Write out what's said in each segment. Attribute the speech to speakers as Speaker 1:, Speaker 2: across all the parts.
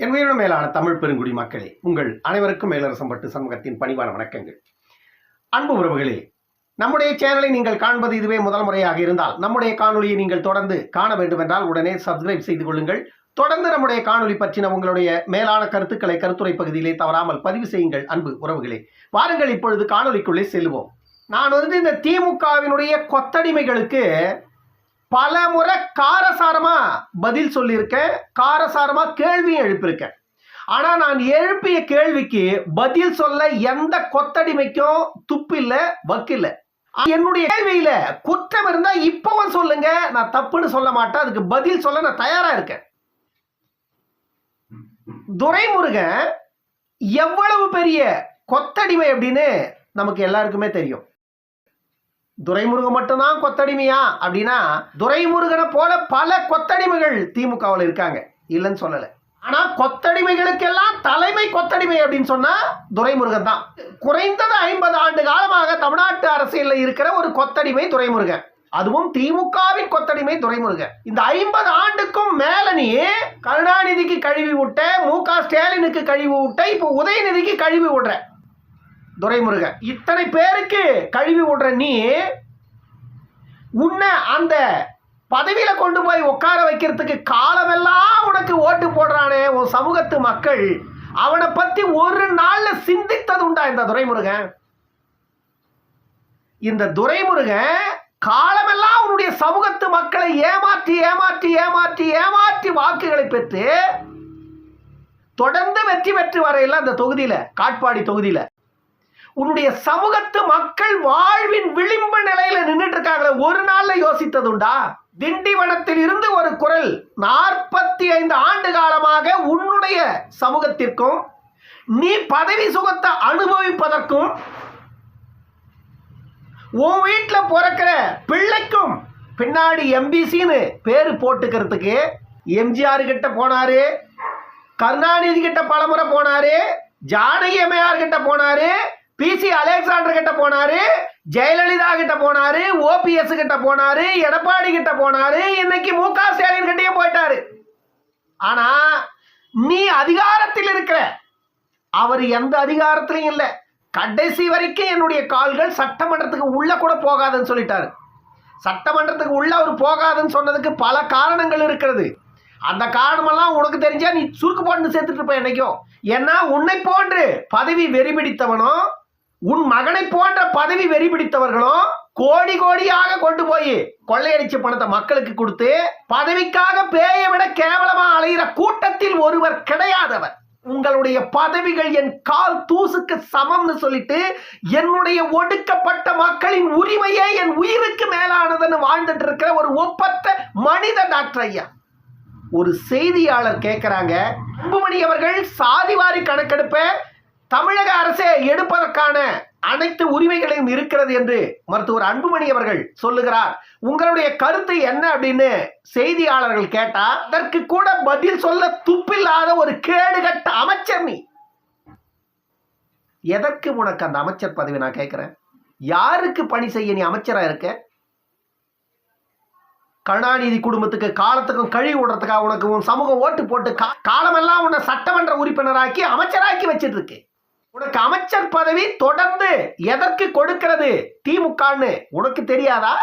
Speaker 1: என் உயிரினும் மேலான தமிழ் பெருங்குடி மக்களே, உங்கள் அனைவருக்கும் மேலரசம்பட்டு சமூகத்தின் பணிவான வணக்கங்கள். அன்பு உறவுகளே, நம்முடைய சேனலை நீங்கள் காண்பது இதுவே முதல் முறையாக இருந்தால் நம்முடைய காணொலியை நீங்கள் தொடர்ந்து காண வேண்டும் என்றால் உடனே சப்ஸ்கிரைப் செய்து கொள்ளுங்கள். தொடர்ந்து நம்முடைய காணொலி பற்றின உங்களுடைய மேலான கருத்துக்களை கருத்துரை பகுதியிலே தவறாமல் பதிவு செய்யுங்கள். அன்பு உறவுகளே, வாருங்கள் இப்பொழுது காணொலிக்குள்ளே செல்வோம். நான் இந்த திமுகவினுடைய கொத்தடிமைகளுக்கு பல முறை காரசாரமா பதில் சொல்லியிருக்கேன், காரசாரமா கேள்வியும் எழுப்பியிருக்கேன். ஆனா நான் எழுப்பிய கேள்விக்கு பதில் சொல்ல எந்த கொத்தடிமைக்கும் துப்பில்ல, வக்கில்ல. என்னுடைய கேள்வியில குற்றம் இருந்தா இப்பவும் சொல்லுங்க, நான் தப்புன்னு சொல்ல மாட்டேன். அதுக்கு பதில் சொல்ல நான் தயாரா இருக்கேன். துரைமுருகன் எவ்வளவு பெரிய கொத்தடிமை அப்படின்னு நமக்கு எல்லாருக்குமே தெரியும். துரைமுருகன் மட்டும்தான் கொத்தடிமையா அப்படின்னா, துரைமுருகனை போல பல கொத்தடிமைகள் திமுகவில் இருக்காங்க, இல்லைன்னு சொல்லல. ஆனா கொத்தடிமைகளுக்கெல்லாம் தலைமை கொத்தடிமை அப்படின்னு சொன்னா துரைமுருகன் தான். குறைந்தது 50 ஆண்டு காலமாக தமிழ்நாட்டு அரசியலில் இருக்கிற ஒரு கொத்தடிமை துரைமுருகன், அதுவும் திமுகவின் கொத்தடிமை துரைமுருகன். இந்த 50 ஆண்டுக்கும் மேல நீ கருணாநிதிக்கு கழுவி விட்ட, மு.க. ஸ்டாலினுக்கு கழுவி விட்ட, இப்போ உதயநிதிக்கு கழுவி விடுற துரைமுருகன். இத்தனை பேருக்கு கழுவி விடுற நீ உன்னை அந்த பதவியில கொண்டு போய் உட்கார வைக்கிறதுக்கு காலமெல்லாம் உனக்கு ஓட்டு போடுறானே உன் சமூகத்து மக்கள், அவனை பத்தி ஒரு நாள்ல சிந்தித்தது உண்டா இந்த துரைமுருகன்? இந்த துரைமுருகன் காலமெல்லாம் உன்னுடைய சமூகத்து மக்களை ஏமாற்றி ஏமாற்றி ஏமாற்றி ஏமாற்றி வாக்குகளை பெற்று தொடர்ந்து வெற்றி பெற்று வரையில அந்த தொகுதியில, காட்பாடி தொகுதியில உன்னுடைய சமூகத்து மக்கள் வாழ்வின் விளிம்பு நிலையில நின்றுட்டு இருக்காங்களே, ஒரு நாள்ல யோசித்தது உண்டா? திண்டிவனத்தில் இருந்து ஒரு குரல் 45 ஆண்டு காலமாக உன்னுடைய சமூகத்திற்கும் நீ பதவி சுகத்தை அனுபவிப்பதற்கும் உன் வீட்டில் பிறக்கிற பிள்ளைக்கும் பின்னாடி எம்பிசின்னு பேரு போட்டுக்கிறதுக்கு எம்ஜிஆர் கிட்ட போனாரு, கருணாநிதி கிட்ட பலமுறை போனாரு, ஜானகி அம்மையார் கிட்ட போனாரு, பிசி அலெக்சாண்டர் கிட்ட போனாரு, ஜெயலலிதா கிட்ட போனாரு, ஓபிஎஸ் கிட்ட போனாரு, எடப்பாடி கிட்ட போனாரு, இன்னைக்கு மு.க. ஸ்டாலின் கிட்டே போயிட்டாரு. ஆனா நீ அதிகாரத்தில் இருக்கிற, அவர் எந்த அதிகாரத்திலையும் இல்லை. கடைசி வரைக்கும் என்னுடைய கால்கள் சட்டமன்றத்துக்கு உள்ள கூட போகாதுன்னு சொல்லிட்டாரு. சட்டமன்றத்துக்கு உள்ள அவர் போகாதுன்னு சொன்னதுக்கு பல காரணங்கள் இருக்கிறது. அந்த காரணமெல்லாம் உனக்கு தெரிஞ்சா நீ சுருக்கு போட்டு சேர்த்துட்டு இருப்ப என்னைக்கும். ஏன்னா உன்னை போன்று பதவி வெறி பிடித்தவனும் உன் மகனை போன்ற பதவி வெறி பிடித்தவர்களும் கோடி கோடியாக கொண்டு போய் கொள்ளையடிச்ச பணத்தை மக்களுக்கு கொடுத்து பதவிக்காக பேயை விட கேவலமா அலைகிற கூட்டத்தில் ஒருவர் கிடையாதவர். உங்களுடைய பதவிகள் என் கால் தூசுக்கு சமம்னு சொல்லிட்டு என்னுடைய ஒடுக்கப்பட்ட மக்களின் உரிமையே என் உயிருக்கு மேலானதுன்னு வாழ்ந்துட்டு இருக்கிற ஒரு ஒப்பற்ற மனித டாக்டர் ஐயா. ஒரு செய்தியாளர் கேட்கிறாங்க, அன்புமணி அவர்கள் சாதிவாரி கணக்கெடுப்பை தமிழக அரசே எடுப்பதற்கான அனைத்து உரிமைகளையும் இருக்கிறது என்று மருத்துவர் அன்புமணி அவர்கள் சொல்லுகிறார். உங்களுடைய கருத்து என்ன அப்படின்னு செய்தியாளர்கள் கேட்டா, அதற்கு கூட பதில் சொல்ல துப்பில்லாத ஒரு கேடுகட்ட அமைச்சர் நீ. எதற்கு உனக்கு அந்த அமைச்சர் பதவி நான் கேட்கிறேன்? யாருக்கு பணி செய்ய நீ அமைச்சரா இருக்க? கருணாநிதி குடும்பத்துக்கு காலத்துக்கும் கழுவி விடுறதுக்காக உனக்கு உன் சமூகம் ஓட்டு போட்டு காலமெல்லாம் உன்னை சட்டமன்ற உறுப்பினராக்கி அமைச்சராக்கி வச்சிட்டு இருக்கு. உனக்கு அமைச்சர் பதவி தொடர்ந்து எதற்கு கொடுக்கிறது திமுகன்னு உனக்கு தெரியாதா?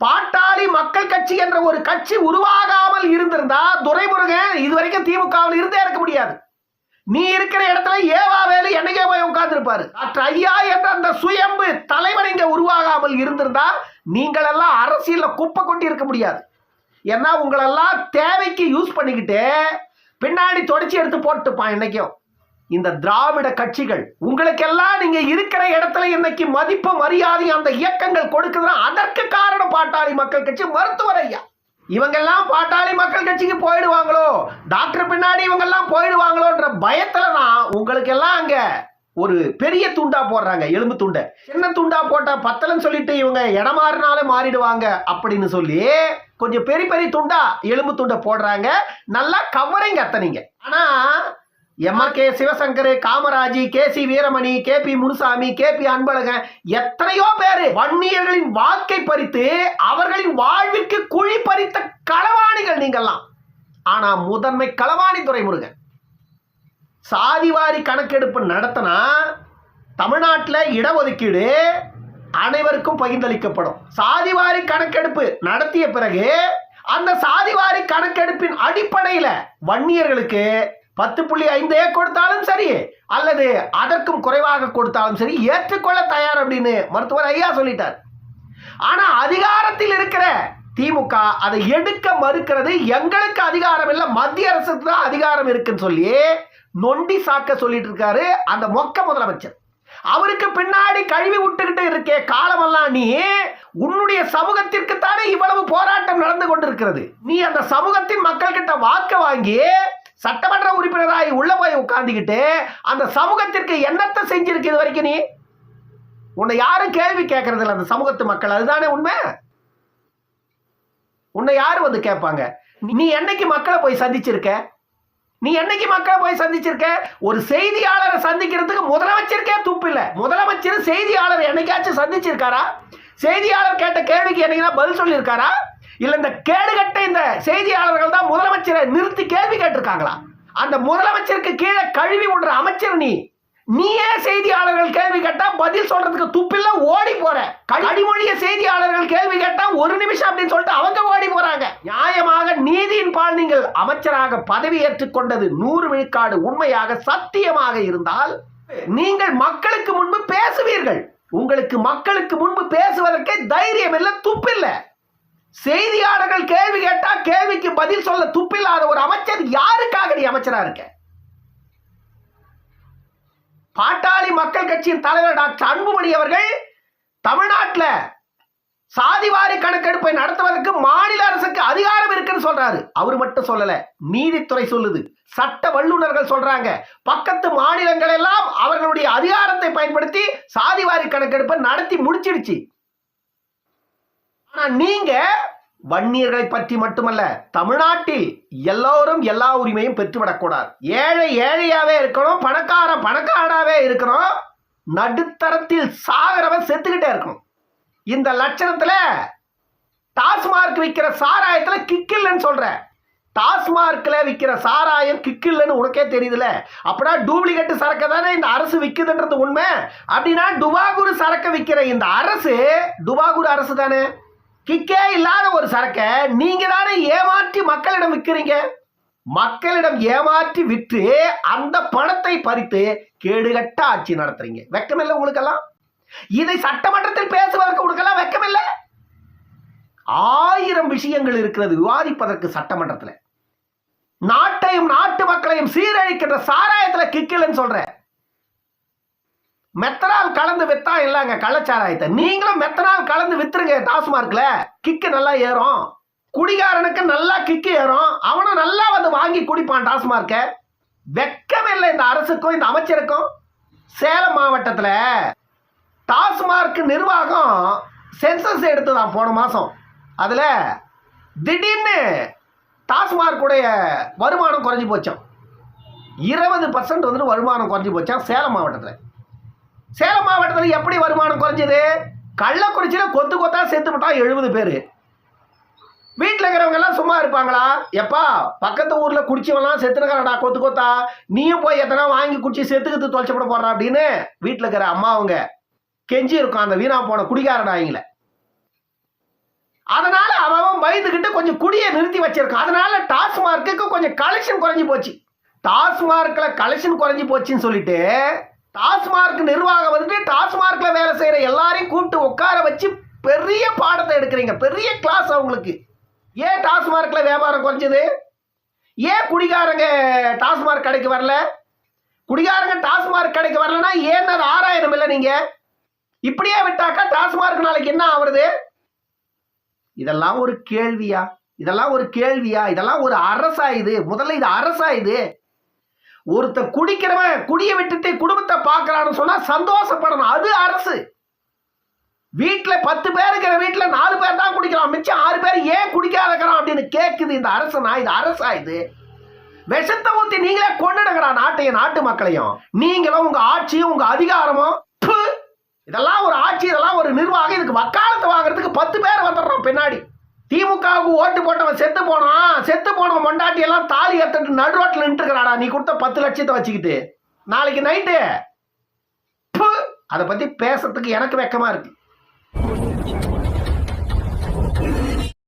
Speaker 1: பாட்டாளி மக்கள் கட்சி என்ற ஒரு கட்சி உருவாகாமல் இருந்திருந்தா துரைமுருகன் இதுவரைக்கும் திமுகவில் இருந்தே இருக்க முடியாது. நீ இருக்கிற இடத்துல ஏவா வேலு என்னைக்கே போய் உட்கார்ந்து இருப்பாரு. டாக்டர் ஐயா என்ற அந்த சுயம்பு தலைவர் இங்க உருவாகாமல் இருந்திருந்தா நீங்கள் எல்லாம் அரசியல்ல குப்பை கொட்டி இருக்க முடியாது. ஏன்னா உங்களெல்லாம் தேவைக்கு யூஸ் பண்ணிக்கிட்டு பின்னாடி தொடச்சி எடுத்து போட்டுப்பான். இன்னைக்கும் இந்த திராவிட கட்சிகள் உங்களுக்கெல்லாம் நீங்க இருக்கிற இடத்துல இன்னைக்கு மதிப்பு மரியாதை அந்த இயக்கங்கள் கொடுக்குதுன்னா அதற்கு காரணம் பாட்டாளி மக்கள் கட்சி, மருத்துவர் ஐயா. இவங்கெல்லாம் பாட்டாளி மக்கள் கட்சிக்கு போயிடுவாங்களோ, டாக்டர் பின்னாடி இவங்கெல்லாம் போயிடுவாங்களோன்ற பயத்துல தான் உங்களுக்கு எல்லாம் அங்க ஒரு பெரிய துண்டா போடுறாங்க, எலும்பு துண்டை. சின்ன துண்டா போட்டா பத்தலன்னு சொல்லிட்டு இவங்க இடம் மாறினாலே மாறிடுவாங்க அப்படின்னு சொல்லி கொஞ்சம் பெரிய பெரிய துண்டா எலும்பு துண்டை போடுறாங்க. நல்லா கவரிங் அத்தனைங்க. ஆனா MRK. Sivasankar, காமராஜி, KC. Veeramani, KP. Munusamy, KP. Anbazhagan, எத்தனையோ பேரு வன்னியர்களின் வாக்கை பறித்து அவர்களின் வாழ்விற்கு குழி பறித்த களவாணிகள் நீங்கெல்லாம். ஆனா முதன்மை களவாணி துரைமுருகன். சாதிவாரி கணக்கெடுப்பு நடத்தினா தமிழ்நாட்டில் இடஒதுக்கீடு அனைவருக்கும் பகிர்ந்தளிக்கப்படும். சாதிவாரி கணக்கெடுப்பு நடத்திய பிறகு அந்த சாதிவாரி கணக்கெடுப்பின் அடிப்படையில் வன்னியர்களுக்கு 10.5 கொடுத்தாலும் சரி அல்லது அதற்கும் குறைவாக கொடுத்தாலும் சரி ஏற்றுக்கொள்ள தயார் அப்படின்னு மருத்துவர் ஐயா சொல்லிட்டார். ஆனா அதிகாரத்தில் இருக்கிற திமுக அதை எடுக்க மறுக்கிறது. எங்களுக்கு அதிகாரம் இல்லை, மத்திய அரசுக்கு தான் அதிகாரம் இருக்குன்னு சொல்லி நொண்டி சாக்க சொல்லிட்டு இருக்காரு அந்த மொக்க முதலமைச்சர். அவருக்கு பின்னாடி கழுவி விட்டுக்கிட்டு இருக்கே காலமெல்லாம் நீ உன்னுடைய சமூகத்திற்கு தானே இவ்வளவு போராட்டம் நடந்து கொண்டிருக்கிறது. நீ அந்த சமூகத்தின் மக்கள் கிட்ட வாக்கு வாங்கி சட்டமன்ற உறுப்பினராய் உள்ள போய் உட்கார்ந்துக்கிட்டு அந்த சமூகத்திற்கு என்னத்தை செஞ்சிருக்கு இது வரைக்கும்? நீ உன்னை யாரும் கேள்வி கேட்கறது இல்லை அந்த சமூகத்து மக்கள். அதுதானே உண்மை. உன்னை யாரு வந்து கேட்பாங்க? நீ என்னைக்கு மக்களை போய் சந்திச்சிருக்க? நீ என்னைக்கு மக்களை போய் சந்திச்சிருக்க? ஒரு செய்தியாளரை சந்திக்கிறதுக்கு முதலமைச்சருக்கே துப்பு இல்லை. முதலமைச்சர் செய்தியாளர் என்னைக்காச்சும் சந்திச்சிருக்காரா? செய்தியாளர் கேட்ட கேள்விக்கு என்னைக்கு பதில் சொல்லியிருக்காரா? இல்ல இந்த கேடுகட்ட இந்த செய்தியாளர்கள் தான் முதலமைச்சரை நிறுத்தி கேள்வி கேட்டிருக்காங்களா? அந்த முதலமைச்சருக்கு கீழே கழுவி விடுற அமைச்சர் நீயே செய்தியாளர்கள் கேள்வி கேட்டா பதில் சொல்றதுக்கு துப்பில்ல, ஓடி போற. கடிமொழிய செய்தியாளர்கள் கேள்வி கேட்டா 1 நிமிஷம் அப்படின்னு சொல்லிட்டு அவங்க ஓடி போறாங்க. நியாயமாக நீதியின் பால் நீங்கள் அமைச்சராக பதவி ஏற்றுக்கொண்டது 100 விழுக்காடு உண்மையாக சத்தியமாக இருந்தால் நீங்கள் மக்களுக்கு முன்பு பேசுவீர்கள். உங்களுக்கு மக்களுக்கு முன்பு பேசுவதற்கே தைரியம் இல்லை, துப்பில்லை. செய்தியாளர்கள் கேள்வி கேட்டா கேள்விக்கு பதில் சொல்ல துப்பில்லாத ஒரு அமைச்சர் யாருக்காக நீ அமைச்சரா இருக்க? பாட்டாளி மக்கள் கட்சியின் தலைவர் டாக்டர் அன்புமணி அவர்கள் தமிழ்நாட்டில் சாதிவாரி கணக்கெடுப்பை நடத்துவதற்கு மாநில அரசுக்கு அதிகாரம் இருக்குன்னு சொல்றாரு. அவர் மட்டும் சொல்லல, நீதித்துறை சொல்லுது, சட்ட வல்லுநர்கள் சொல்றாங்க. பக்கத்து மாநிலங்கள் எல்லாம் அவர்களுடைய அதிகாரத்தை பயன்படுத்தி சாதிவாரி கணக்கெடுப்பை நடத்தி முடிச்சிடுச்சு. ஆனா நீங்க வன்னியர்களை பற்றி மட்டுமல்ல, தமிழ்நாட்டில் எல்லோரும் எல்லா உரிமையும் பெற்றுவிடக்கூடாது. ஏழை ஏழையாவே இருக்கணும், பணக்காரன் பணக்காராவே இருக்கணும், நடுத்தரத்தில் சாகரவன் செத்துக்கிட்டே இருக்கணும். இந்த லட்சணத்துல டாஸ்மார்க் விற்கிற சாராயத்துல கிக்கில்லன்னு சொல்ற. டாஸ்மார்க்ல விற்கிற சாராயம் கிக்கில்லன்னு உனக்கே தெரியுதுல. அப்படின்னா டூப்ளிகேட் சரக்கு தானே இந்த அரசு விற்குதுன்றது உண்மை. அப்படின்னா டுபாகூர் சரக்கு விற்கிற இந்த அரசு டுபாகூர் அரசு தானே. கிக்கே இல்லாத ஒரு சரக்கை நீங்க தானே ஏமாற்றி மக்களிடம் விற்கிறீங்க. மக்களிடம் ஏமாற்றி விற்று அந்த பணத்தை பறித்து கேடுகட்ட ஆட்சி நடத்துறீங்க. வெக்கமில்லை உங்களுக்கெல்லாம்? இதை சட்டமன்றத்தில் பேசுவதற்கு உங்களுக்கெல்லாம் வெக்கமில்லை? 1000 விஷயங்கள் இருக்கிறது விவாதிப்பதற்கு சட்டமன்றத்தில். நாட்டையும் நாட்டு மக்களையும் சீரழிக்கின்ற சாராயத்துல கிக்கில்னு சொல்ற. மெத்தனால் கலந்து வித்தா இல்லங்க கள்ளச்சாராயத்தை. நீங்களும் மெத்தனால் கலந்து வித்துருங்க டாஸ்மார்க்ல, கிக்கு நல்லா ஏறும். குடிகாரனுக்கு நல்லா கிக்கு ஏறும், அவனும் நல்லா வந்து வாங்கி குடிப்பான் டாஸ்மார்க்க. வெக்கமே இல்லை இந்த அரசுக்கும் இந்த அமைச்சருக்கும். சேலம் மாவட்டத்தில் டாஸ்மார்க் நிர்வாகம் சென்சஸ் எடுத்துதான் போன மாசம். அதுல திடீர்னு டாஸ்மார்க்குடைய வருமானம் குறைஞ்சி போச்சான். 20% வந்து வருமானம் குறைஞ்சி போச்சான் சேலம் மாவட்டத்தில். சேலம் மாவட்டத்தில் எப்படி வருமானம் குறைஞ்சது? கள்ளக்குறிச்சியில் கொத்து கொத்தா செத்து விட்டான் 70 பேர். வீட்டில் இருக்கிறவங்க எல்லாம் சும்மா இருப்பாங்களா? எப்பா பக்கத்து ஊரில் குடிச்சவெல்லாம் செத்துனுக்கிறடா கொத்து கொத்தா, நீயும் போய் எத்தனை வாங்கி குடிச்சு செத்துக்கிட்டு தொலைச்சப்பட போடுறா அப்படின்னு வீட்டில் இருக்கிற அம்மா அவங்க கெஞ்சி இருக்கும் அந்த வீணா போன குடிகாரடாயிங்கள. அதனால அவன் பயந்துக்கிட்டு கொஞ்சம் குடியை நிறுத்தி வச்சிருக்கான். அதனால டாஸ்மார்க்கு கொஞ்சம் கலெக்ஷன் குறைஞ்சி போச்சு. டாஸ்மார்க்ல கலெக்ஷன் குறைஞ்சி போச்சுன்னு சொல்லிட்டு டாஸ்மார்க் நிர்வாகம் வந்துட்டு டாஸ்மார்க்ல வேலை செய்யற எல்லாரையும் கூப்பிட்டு உட்கார வச்சு பெரிய பாடத்தை எடுக்கிறீங்க, பெரிய கிளாஸ் அவங்களுக்கு. ஏன் டாஸ்மார்க்ல வியாபாரம் குறைஞ்சது? ஏன் குடிகாரங்க டாஸ்மார்க் கடைக்கு வரல? குடிகாரங்க டாஸ்மார்க் கடைக்கு வரலன்னா ஏன் அது ஆராயணும் இல்லை? நீங்க இப்படியே விட்டாக்கா டாஸ்மார்க் நாளைக்கு என்ன ஆகுறது? இதெல்லாம் ஒரு கேள்வியா? இதெல்லாம் ஒரு கேள்வியா? இதெல்லாம் ஒரு அரசா இது? முதல்ல இது அரசா இது? ஒருத்தர் குடிக்கிறவன் குடியை விட்டுட்டு குடும்பத்தை பார்க்கறான்னு சொன்னா சந்தோஷப்படணும், அது அரசு. வீட்டுல 10 பேர் இருக்கிற வீட்டுல 4 பேர் தான் குடிக்கிறான், மிச்சம் 6 பேர் ஏன் குடிக்காதக்கிறான் அப்படின்னு கேட்குது இந்த அரசுனா? இது அரசா இது? விஷத்தை ஊத்தி நீங்களே கொண்டுடுங்கடா நாட்டையும் நாட்டு மக்களையும். நீங்களும் உங்க ஆட்சியும் உங்க அதிகாரமும். இதெல்லாம் ஒரு ஆட்சி, இதெல்லாம் ஒரு நிர்வாகம். இதுக்கு வக்காலத்து வாங்குறதுக்கு 10 பேர் வந்துடுறோம் பின்னாடி. திமுகவுக்கு ஓட்டு போட்டவன் செத்து போனவன் மொண்டாட்டி எல்லாம் தாலி கட்டிட்டு நடு ரோட்டில் நின்றுக்கிறாடா நீ கொடுத்த 10 லட்சத்தை வச்சுக்கிட்டு. நாளைக்கு நைட்டு அதை பத்தி பேசுறதுக்கு எனக்கு வெக்கமா இருக்கு.